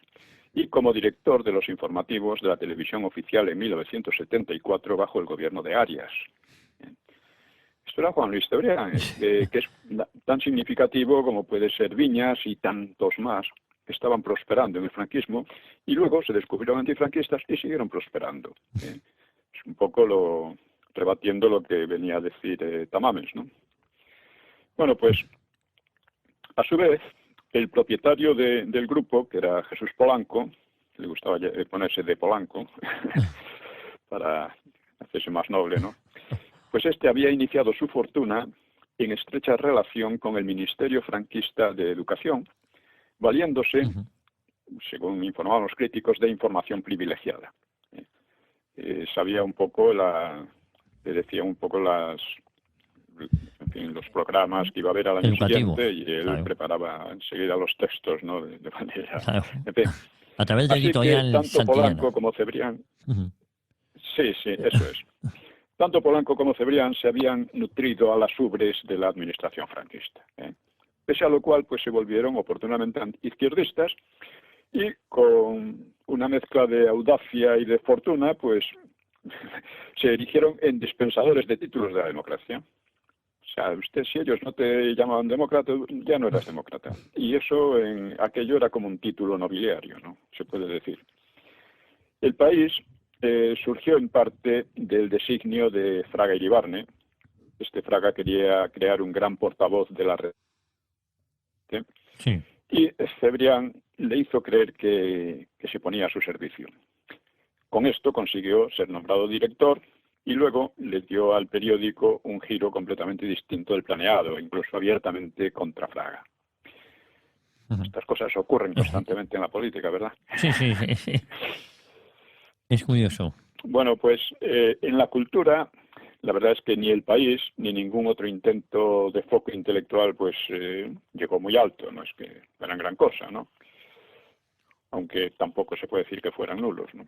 Y como director de los informativos de la televisión oficial en 1974 bajo el gobierno de Arias. Esto era Juan Luis Cebrián, que es tan significativo como puede ser Viñas y tantos más que estaban prosperando en el franquismo y luego se descubrieron antifranquistas y siguieron prosperando. Es un poco rebatiendo lo que venía a decir Tamames, ¿no? Bueno, pues, a su vez, el propietario del grupo, que era Jesús Polanco, que le gustaba ponerse de Polanco, para hacerse más noble, ¿no? Pues este había iniciado su fortuna en estrecha relación con el Ministerio Franquista de Educación, valiéndose, según informaban los críticos, de información privilegiada. Sabía un poco le decía un poco los programas que iba a haber al año siguiente y él preparaba enseguida los textos, ¿no? De manera... Claro. En fin. A través del editorial tanto Santillana. Polanco como Cebrián... Sí, eso es. Tanto Polanco como Cebrián se habían nutrido a las ubres de la administración franquista. Pese a lo cual, pues se volvieron oportunamente izquierdistas y con una mezcla de audacia y de fortuna, pues se erigieron en dispensadores de títulos de la democracia. O sea, si ellos no te llamaban demócrata, ya no eras demócrata. Y eso, aquello era como un título nobiliario, ¿no? Se puede decir. El país surgió en parte del designio de Fraga Iribarne. Fraga quería crear un gran portavoz de la red. Sí. Y Cebrián le hizo creer que se ponía a su servicio. Con esto consiguió ser nombrado director y luego le dio al periódico un giro completamente distinto del planeado, incluso abiertamente contra Fraga. Estas cosas ocurren constantemente en la política, ¿verdad? Sí. Es curioso. Bueno, pues en la cultura, la verdad es que ni el país ni ningún otro intento de foco intelectual pues llegó muy alto, no es que fueran gran cosa, ¿no? Aunque tampoco se puede decir que fueran nulos, ¿no?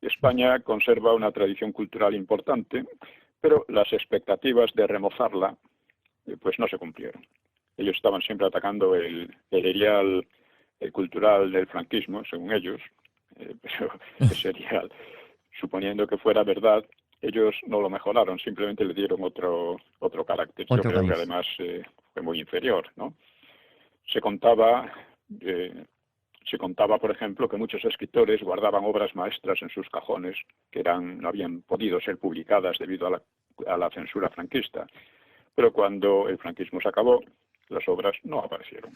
España conserva una tradición cultural importante, pero las expectativas de remozarla pues no se cumplieron. Ellos estaban siempre atacando el ideal cultural del franquismo, según ellos, pero ese ideal, suponiendo que fuera verdad, ellos no lo mejoraron, simplemente le dieron otro carácter. Yo creo que además fue muy inferior, ¿no? Se contaba, por ejemplo, que muchos escritores guardaban obras maestras en sus cajones que no habían podido ser publicadas debido a la censura franquista. Pero cuando el franquismo se acabó, las obras no aparecieron.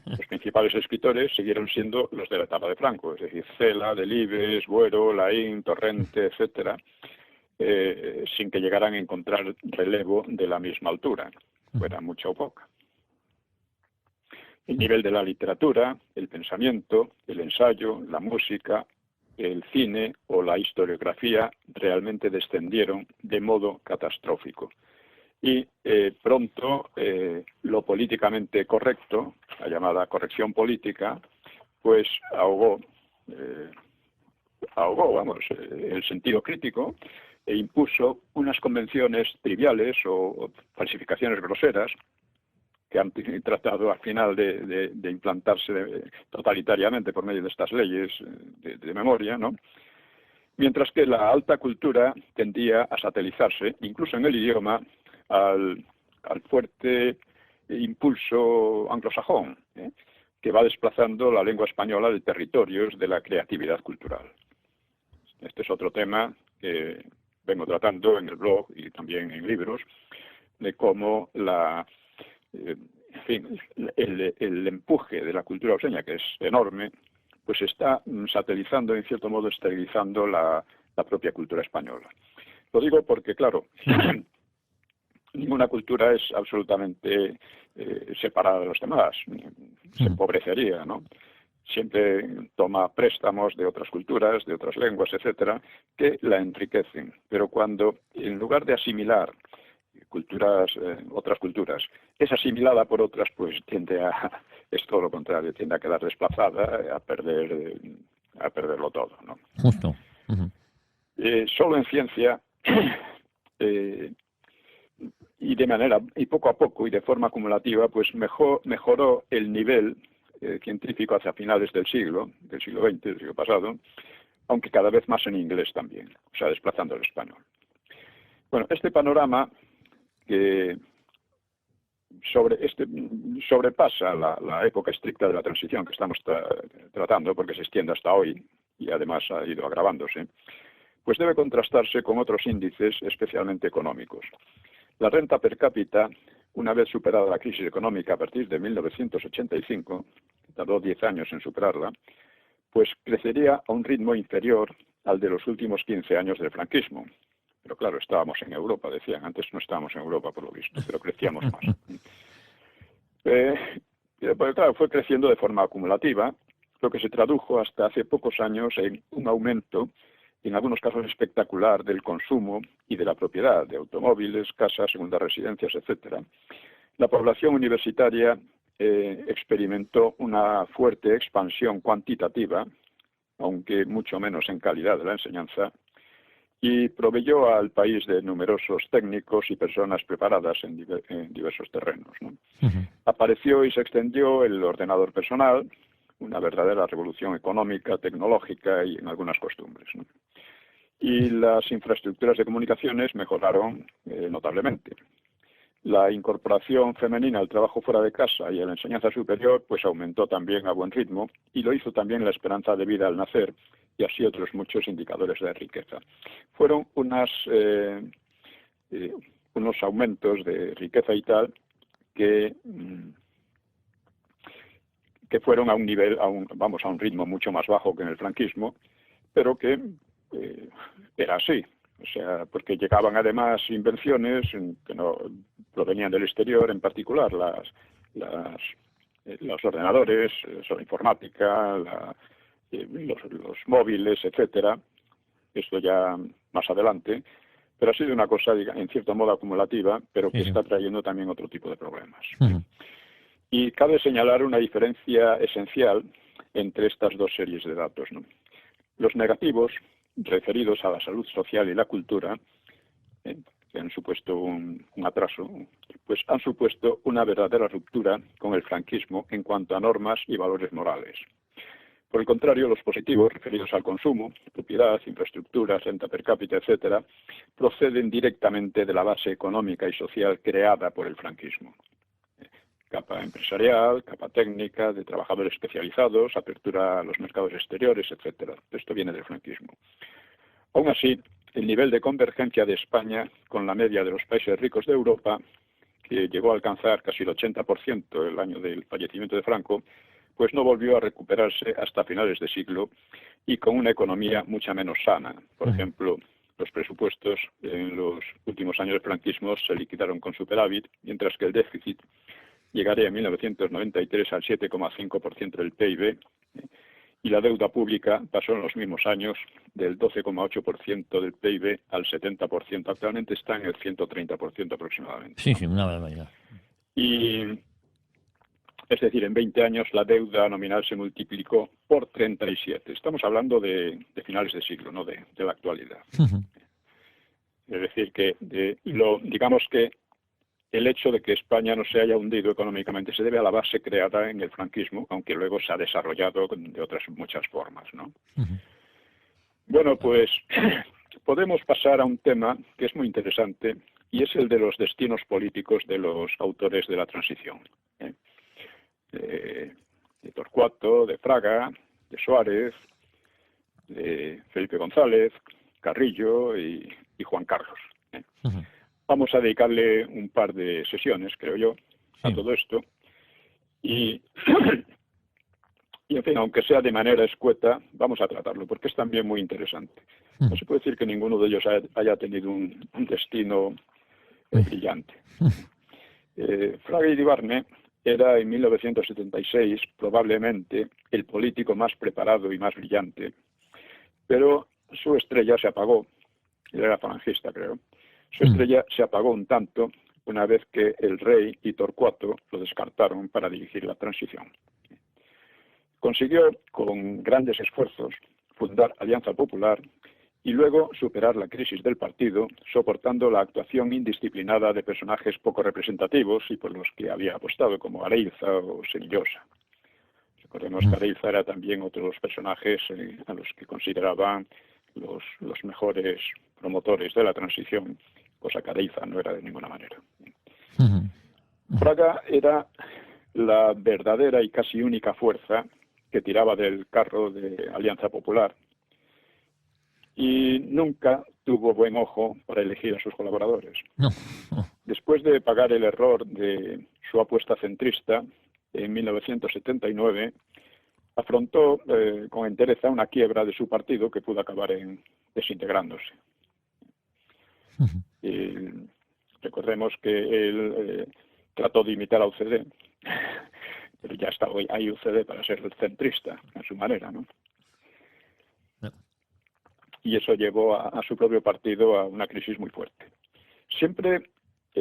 Los principales escritores siguieron siendo los de la etapa de Franco, es decir, Cela, Delibes, Buero, Laín, Torrente, etcétera, sin que llegaran a encontrar relevo de la misma altura, fuera mucha o poca. El nivel de la literatura, el pensamiento, el ensayo, la música, el cine o la historiografía realmente descendieron de modo catastrófico. Y pronto lo políticamente correcto, la llamada corrección política, pues ahogó el sentido crítico e impuso unas convenciones triviales o falsificaciones groseras que han tratado al final de implantarse totalitariamente por medio de estas leyes de memoria, ¿no? Mientras que la alta cultura tendía a satelizarse, incluso en el idioma, al fuerte impulso anglosajón, que va desplazando la lengua española de territorios de la creatividad cultural. Este es otro tema que vengo tratando en el blog y también en libros, de cómo el empuje de la cultura oseña, que es enorme, pues está satelizando, en cierto modo, esterilizando la propia cultura española. Lo digo porque, claro, ninguna cultura es absolutamente separada de los demás. Se empobrecería, ¿no? Siempre toma préstamos de otras culturas, de otras lenguas, etcétera, que la enriquecen. Pero cuando, en lugar de asimilar otras culturas, es asimilada por otras, pues es todo lo contrario, tiende a quedar desplazada, a perderlo todo, ¿no? Justo. Solo en ciencia y poco a poco y de forma acumulativa, pues mejoró el nivel científico hacia finales del siglo XX, del siglo pasado, aunque cada vez más en inglés también, o sea, desplazando el español. Bueno, este panorama que sobrepasa la época estricta de la transición que estamos tratando, porque se extiende hasta hoy y además ha ido agravándose, pues debe contrastarse con otros índices, especialmente económicos. La renta per cápita, una vez superada la crisis económica a partir de 1985, que tardó 10 años en superarla, pues crecería a un ritmo inferior al de los últimos 15 años del franquismo. Pero claro, estábamos en Europa, decían. Antes no estábamos en Europa, por lo visto, pero crecíamos más. Pues claro, fue creciendo de forma acumulativa, lo que se tradujo hasta hace pocos años en un aumento, en algunos casos espectacular, del consumo y de la propiedad, de automóviles, casas, segundas residencias, etcétera. La población universitaria experimentó una fuerte expansión cuantitativa, aunque mucho menos en calidad de la enseñanza, y proveyó al país de numerosos técnicos y personas preparadas en diversos terrenos, ¿no? Apareció y se extendió el ordenador personal, una verdadera revolución económica, tecnológica y en algunas costumbres, ¿no? Y las infraestructuras de comunicaciones mejoraron notablemente. La incorporación femenina al trabajo fuera de casa y a la enseñanza superior pues aumentó también a buen ritmo, y lo hizo también la esperanza de vida al nacer, y así otros muchos indicadores de riqueza. Fueron unos aumentos de riqueza y tal que fueron a un nivel, a un ritmo mucho más bajo que en el franquismo, pero que era así. O sea, porque llegaban además invenciones que no provenían del exterior, en particular los ordenadores, la informática, los móviles, etcétera. Esto ya más adelante, pero ha sido una cosa, en cierto modo, acumulativa, pero que está trayendo también otro tipo de problemas. Y cabe señalar una diferencia esencial entre estas dos series de datos, ¿no? Los negativos, referidos a la salud social y la cultura, que han supuesto un atraso, pues han supuesto una verdadera ruptura con el franquismo en cuanto a normas y valores morales. Por el contrario, los positivos, referidos al consumo, propiedad, infraestructuras, renta per cápita, etcétera, proceden directamente de la base económica y social creada por el franquismo. Capa empresarial, capa técnica, de trabajadores especializados, apertura a los mercados exteriores, etcétera. Esto viene del franquismo. Aún así, el nivel de convergencia de España con la media de los países ricos de Europa, que llegó a alcanzar casi el 80% el año del fallecimiento de Franco, pues no volvió a recuperarse hasta finales de siglo, y con una economía mucha menos sana. Por ejemplo, los presupuestos en los últimos años del franquismo se liquidaron con superávit, mientras que el déficit llegaría en 1993 al 7,5% del PIB, y la deuda pública pasó en los mismos años del 12,8% del PIB al 70%. Actualmente está en el 130% aproximadamente. Sí, sí, una barbaridad. Y, es decir, en 20 años la deuda nominal se multiplicó por 37. Estamos hablando de finales de siglo, no de la actualidad. Es decir, que digamos que el hecho de que España no se haya hundido económicamente se debe a la base creada en el franquismo, aunque luego se ha desarrollado de otras muchas formas, ¿no? Bueno, pues podemos pasar a un tema que es muy interesante, y es el de los destinos políticos de los autores de la transición. De Torcuato, de Fraga, de Suárez, de Felipe González, Carrillo y Juan Carlos. Vamos a dedicarle un par de sesiones, creo yo, a todo esto. Y en fin, aunque sea de manera escueta, vamos a tratarlo, porque es también muy interesante. No se puede decir que ninguno de ellos haya tenido un destino brillante. Fraga Iribarne era en 1976 probablemente el político más preparado y más brillante, pero su estrella se apagó. Él era falangista, creo. Su estrella se apagó un tanto una vez que el rey y Torcuato lo descartaron para dirigir la transición. Consiguió, con grandes esfuerzos, fundar Alianza Popular y luego superar la crisis del partido, soportando la actuación indisciplinada de personajes poco representativos y por los que había apostado, como Areiza o Senillosa. Recordemos que Areiza era también otro de los personajes a los que consideraban los mejores promotores de la transición, cosa que Areiza no era de ninguna manera. Fraga era la verdadera y casi única fuerza que tiraba del carro de Alianza Popular, y nunca tuvo buen ojo para elegir a sus colaboradores. Después de pagar el error de su apuesta centrista, en 1979 afrontó con entereza una quiebra de su partido que pudo acabar desintegrándose. Recordemos que él trató de imitar a UCD, pero ya está ahí UCD para ser centrista a su manera, ¿no? Y eso llevó a su propio partido a una crisis muy fuerte. Siempre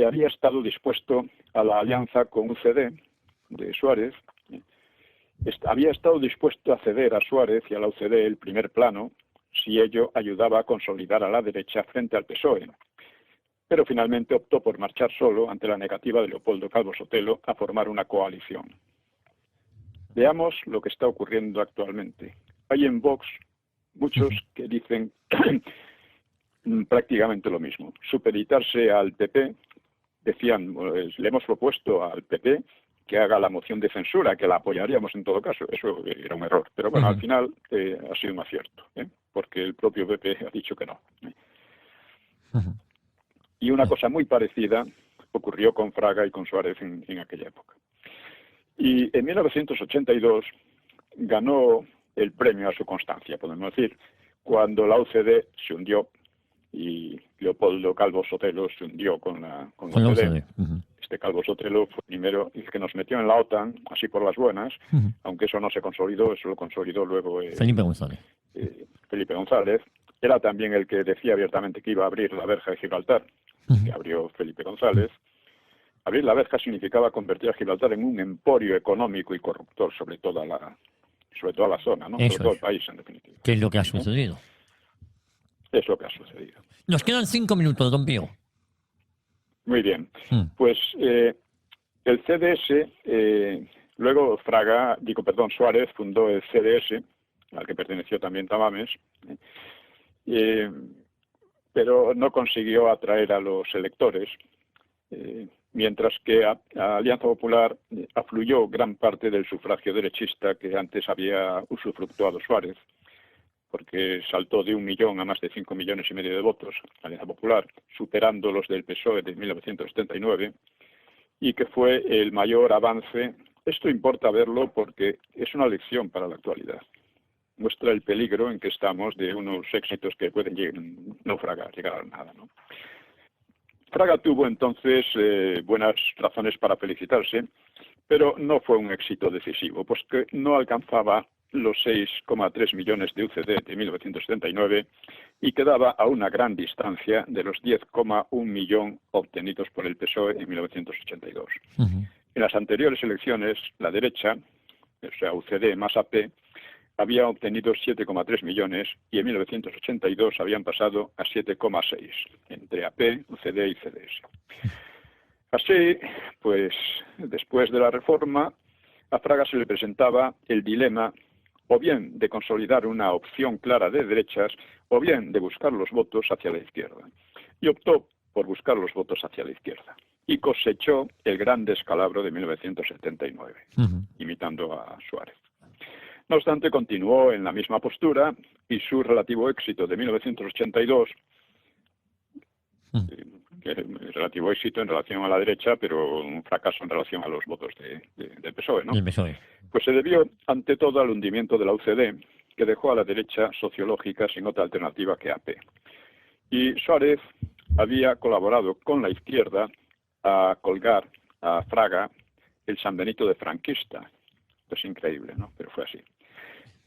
había estado dispuesto a la alianza con UCD de Suárez. Había estado dispuesto a ceder a Suárez y a la UCD el primer plano si ello ayudaba a consolidar a la derecha frente al PSOE. Pero finalmente optó por marchar solo ante la negativa de Leopoldo Calvo Sotelo a formar una coalición. Veamos lo que está ocurriendo actualmente. Hay en Vox muchos que dicen prácticamente lo mismo. Supeditarse al PP, decían, pues, le hemos propuesto al PP que haga la moción de censura, que la apoyaríamos en todo caso. Eso era un error. Pero bueno, al final ha sido un acierto, porque el propio PP ha dicho que no. Y una cosa muy parecida ocurrió con Fraga y con Suárez en aquella época. Y en 1982 ganó el premio a su constancia, podemos decir, cuando la UCD se hundió y Leopoldo Calvo Sotelo se hundió con la UCD. Este Calvo Sotelo fue primero el que nos metió en la OTAN, así por las buenas, aunque eso no se consolidó, eso lo consolidó luego Felipe González. Felipe González. Era también el que decía abiertamente que iba a abrir la verja de Gibraltar, que abrió Felipe González. Abrir la verja significaba convertir a Gibraltar en un emporio económico y corruptor sobre toda la zona, ¿no? Sobre todo el país, en definitiva. ¿Qué es lo que ha sucedido? Es lo que ha sucedido. Nos quedan 5 minutos, don Pío. Muy bien. Pues el CDS, luego Suárez fundó el CDS, al que perteneció también Tamames, pero no consiguió atraer a los electores, mientras que a Alianza Popular afluyó gran parte del sufragio derechista que antes había usufructuado Suárez, porque saltó de 1 millón a más de 5,5 millones de votos, Alianza Popular, superando los del PSOE de 1979, y que fue el mayor avance. Esto importa verlo porque es una lección para la actualidad. Muestra el peligro en que estamos de unos éxitos que pueden naufragar, llegar a nada, ¿no? Fraga tuvo entonces buenas razones para felicitarse, pero no fue un éxito decisivo, pues que no alcanzaba los 6,3 millones de UCD de 1979 y quedaba a una gran distancia de los 10,1 millón obtenidos por el PSOE en 1982. En las anteriores elecciones, la derecha, o sea, UCD más AP, había obtenido 7,3 millones y en 1982 habían pasado a 7,6, entre AP, UCD y CDS. Así, pues, después de la reforma, a Fraga se le presentaba el dilema o bien de consolidar una opción clara de derechas, o bien de buscar los votos hacia la izquierda. Y optó por buscar los votos hacia la izquierda. Y cosechó el gran descalabro de 1979, imitando a Suárez. No obstante, continuó en la misma postura y su relativo éxito de 1982, relativo éxito en relación a la derecha, pero un fracaso en relación a los votos del PSOE, ¿no? El PSOE. Pues se debió, ante todo, al hundimiento de la UCD, que dejó a la derecha sociológica sin otra alternativa que AP. Y Suárez había colaborado con la izquierda a colgar a Fraga el San Benito de franquista. Esto es increíble, ¿no? Pero fue así.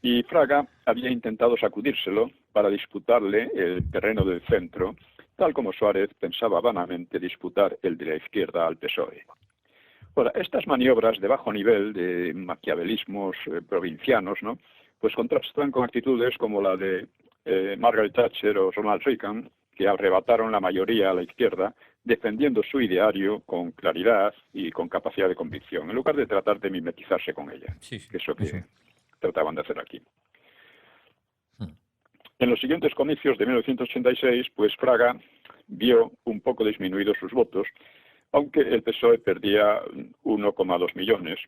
Y Fraga había intentado sacudírselo para disputarle el terreno del centro, tal como Suárez pensaba vanamente disputar el de la izquierda al PSOE. Ahora, estas maniobras de bajo nivel, de maquiavelismos provincianos, ¿no?, pues contrastan con actitudes como la de Margaret Thatcher o Ronald Reagan, que arrebataron la mayoría a la izquierda, defendiendo su ideario con claridad y con capacidad de convicción, en lugar de tratar de mimetizarse con ella, que es lo que trataban de hacer aquí. En los siguientes comicios de 1986, pues Fraga vio un poco disminuidos sus votos, aunque el PSOE perdía 1,2 millones,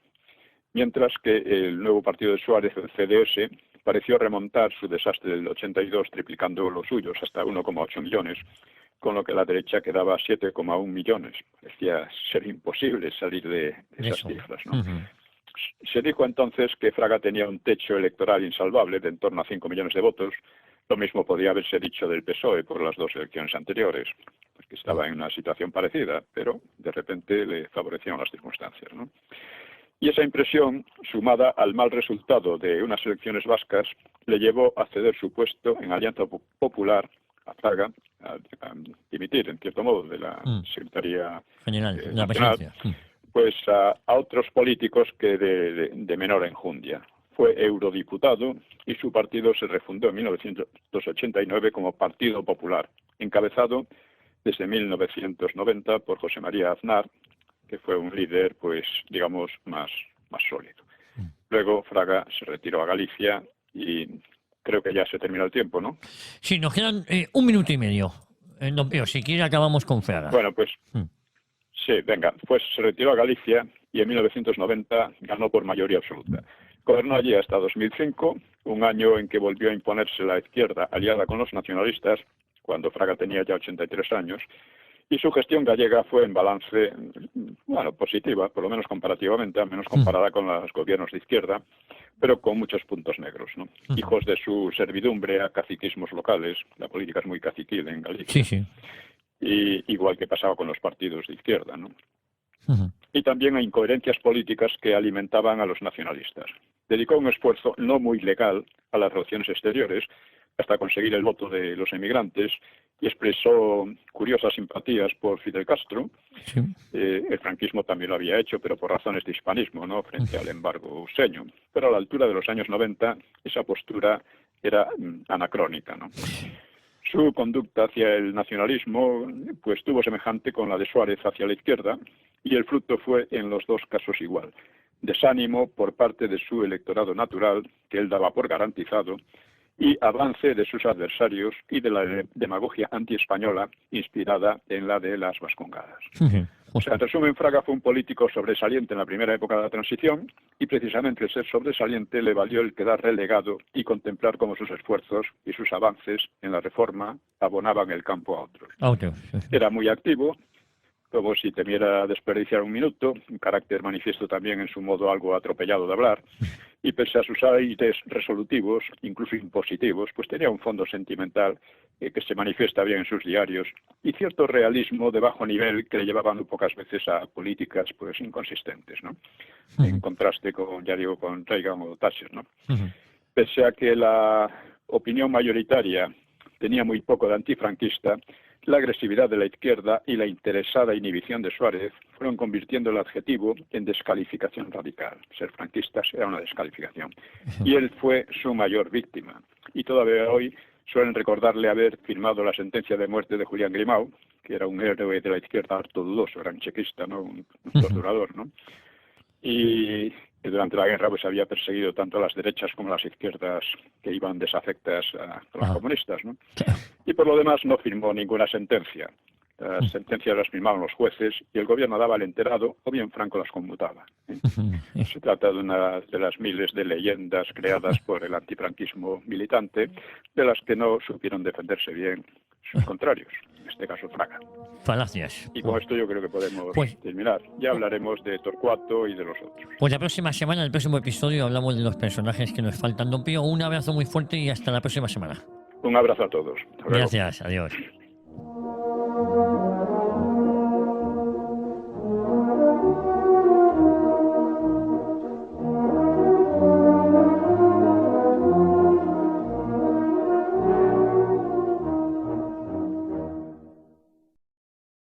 mientras que el nuevo partido de Suárez, el CDS, pareció remontar su desastre del 82, triplicando los suyos hasta 1,8 millones, con lo que la derecha quedaba a 7,1 millones. Parecía ser imposible salir de esas cifras, ¿no? Se dijo entonces que Fraga tenía un techo electoral insalvable de en torno a 5 millones de votos. Lo mismo podía haberse dicho del PSOE por las dos elecciones anteriores, porque estaba en una situación parecida, pero de repente le favorecieron las circunstancias, ¿no? Y esa impresión, sumada al mal resultado de unas elecciones vascas, le llevó a ceder su puesto en Alianza Popular a Fraga, a dimitir, en cierto modo, de la Secretaría General, de la Nacional, presidencia. pues a otros políticos que de menor enjundia. Fue eurodiputado y su partido se refundó en 1989 como Partido Popular, encabezado desde 1990 por José María Aznar, que fue un líder, pues, digamos, más sólido. Luego Fraga se retiró a Galicia y creo que ya se terminó el tiempo, ¿no? Sí, nos quedan 1 minuto y medio. Don Pío, si quiere acabamos con Fraga. Bueno, pues sí, venga, pues se retiró a Galicia y en 1990 ganó por mayoría absoluta. Gobernó allí hasta 2005, un año en que volvió a imponerse la izquierda aliada con los nacionalistas, cuando Fraga tenía ya 83 años, y su gestión gallega fue en balance, bueno, positiva, por lo menos comparativamente, al menos comparada con los gobiernos de izquierda, pero con muchos puntos negros, ¿no? Hijos de su servidumbre a caciquismos locales, la política es muy caciquil en Galicia. Sí, sí. Y igual que pasaba con los partidos de izquierda, ¿no? Y también a incoherencias políticas que alimentaban a los nacionalistas. Dedicó un esfuerzo no muy legal a las relaciones exteriores hasta conseguir el voto de los emigrantes y expresó curiosas simpatías por Fidel Castro. Sí. El franquismo también lo había hecho, pero por razones de hispanismo, ¿no?, frente al embargo useño. Pero a la altura de los años 90 esa postura era anacrónica, ¿no? Su conducta hacia el nacionalismo pues tuvo semejante con la de Suárez hacia la izquierda, y el fruto fue en los dos casos igual: desánimo por parte de su electorado natural, que él daba por garantizado, y avance de sus adversarios y de la demagogia antiespañola inspirada en la de las vascongadas. O sea, en resumen, Fraga fue un político sobresaliente en la primera época de la transición, y precisamente el ser sobresaliente le valió el quedar relegado y contemplar cómo sus esfuerzos y sus avances en la reforma abonaban el campo a otros. Era muy activo, como si temiera desperdiciar un minuto, un carácter manifiesto también en su modo algo atropellado de hablar, y pese a sus aires resolutivos, incluso impositivos, pues tenía un fondo sentimental que se manifiesta bien en sus diarios, y cierto realismo de bajo nivel que le llevaban pocas veces a políticas pues inconsistentes, ¿no? En contraste con, ya digo, con Reagan o Thatcher, ¿no? Pese a que la opinión mayoritaria tenía muy poco de antifranquista, la agresividad de la izquierda y la interesada inhibición de Suárez fueron convirtiendo el adjetivo en descalificación radical. Ser franquistas era una descalificación. Y él fue su mayor víctima. Y todavía hoy suelen recordarle haber firmado la sentencia de muerte de Julián Grimau, que era un héroe de la izquierda harto dudoso, era un chequista, ¿no?, un torturador, ¿no? Y durante la guerra pues había perseguido tanto a las derechas como a las izquierdas que iban desafectas a los comunistas, ¿no? Y por lo demás no firmó ninguna sentencia. Las sentencias las firmaban los jueces y el gobierno daba al enterado, o bien Franco las conmutaba. Se trata de una de las miles de leyendas creadas por el antifranquismo militante, de las que no supieron defenderse bien sus contrarios, en este caso Fraga. Falacias. Y con esto yo creo que podemos terminar. Ya hablaremos de Torcuato y de los otros. Pues la próxima semana, en el próximo episodio, hablamos de los personajes que nos faltan. Don Pío, un abrazo muy fuerte y hasta la próxima semana. Un abrazo a todos. Gracias, adiós.